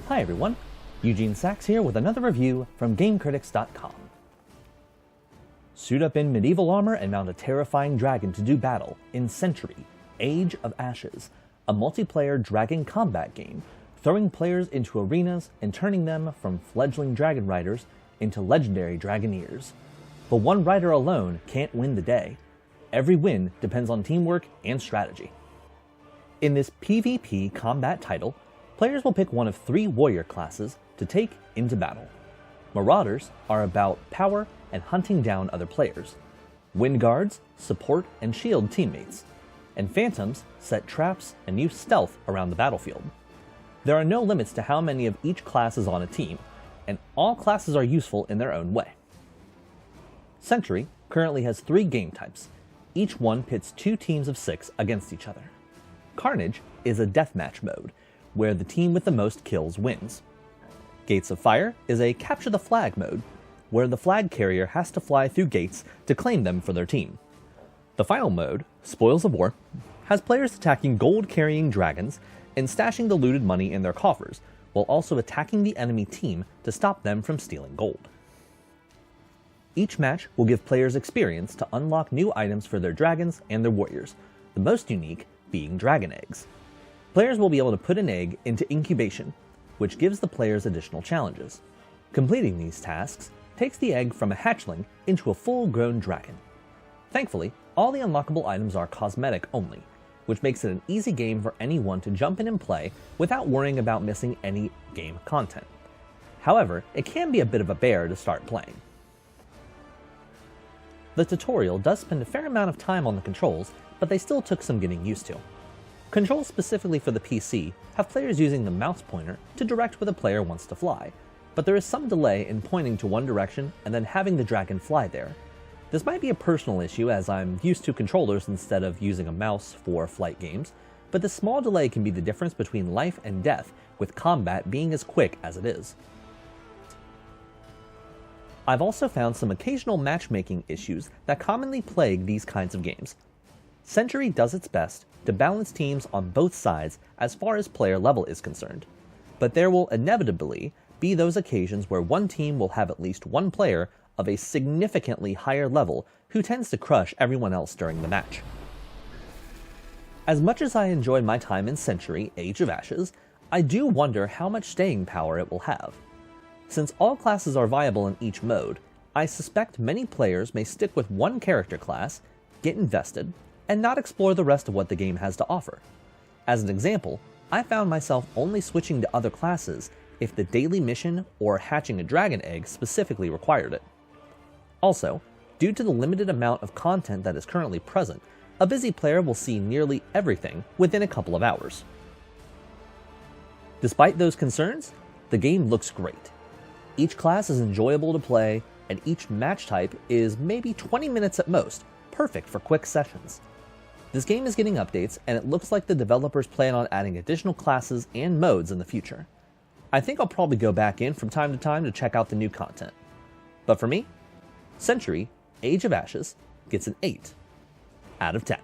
Hi everyone, Eugene Sachs here with another review from GameCritics.com. Suit up in medieval armor and mount a terrifying dragon to do battle in Century, Age of Ashes, a multiplayer dragon combat game, throwing players into arenas and turning them from fledgling dragon riders into legendary dragoneers. But one rider alone can't win the day. Every win depends on teamwork and strategy. In this PvP combat title, players will pick one of 3 warrior classes to take into battle. Marauders are about power and hunting down other players. Wind Guards support and shield teammates. And Phantoms set traps and use stealth around the battlefield. There are no limits to how many of each class is on a team, and all classes are useful in their own way. Century currently has 3 game types. Each one pits 2 teams of 6 against each other. Carnage is a deathmatch mode, where the team with the most kills wins. Gates of Fire is a capture the flag mode, where the flag carrier has to fly through gates to claim them for their team. The final mode, Spoils of War, has players attacking gold-carrying dragons and stashing the looted money in their coffers, while also attacking the enemy team to stop them from stealing gold. Each match will give players experience to unlock new items for their dragons and their warriors, the most unique being dragon eggs. Players will be able to put an egg into incubation, which gives the players additional challenges. Completing these tasks takes the egg from a hatchling into a full-grown dragon. Thankfully, all the unlockable items are cosmetic only, which makes it an easy game for anyone to jump in and play without worrying about missing any game content. However, it can be a bit of a bear to start playing. The tutorial does spend a fair amount of time on the controls, but they still took some getting used to. Controls specifically for the PC have players using the mouse pointer to direct where the player wants to fly, but there is some delay in pointing to one direction and then having the dragon fly there. This might be a personal issue as I'm used to controllers instead of using a mouse for flight games, but this small delay can be the difference between life and death, with combat being as quick as it is. I've also found some occasional matchmaking issues that commonly plague these kinds of games. Century does its best to balance teams on both sides as far as player level is concerned, but there will inevitably be those occasions where one team will have at least one player of a significantly higher level who tends to crush everyone else during the match. As much as I enjoyed my time in Century, Age of Ashes, I do wonder how much staying power it will have. Since all classes are viable in each mode, I suspect many players may stick with one character class, get invested, and not explore the rest of what the game has to offer. As an example, I found myself only switching to other classes if the daily mission or hatching a dragon egg specifically required it. Also, due to the limited amount of content that is currently present, a busy player will see nearly everything within a couple of hours. Despite those concerns, the game looks great. Each class is enjoyable to play, and each match type is maybe 20 minutes at most, perfect for quick sessions. This game is getting updates, and it looks like the developers plan on adding additional classes and modes in the future. I think I'll probably go back in from time to time to check out the new content. But for me, Century, Age of Ashes gets an 8 out of 10.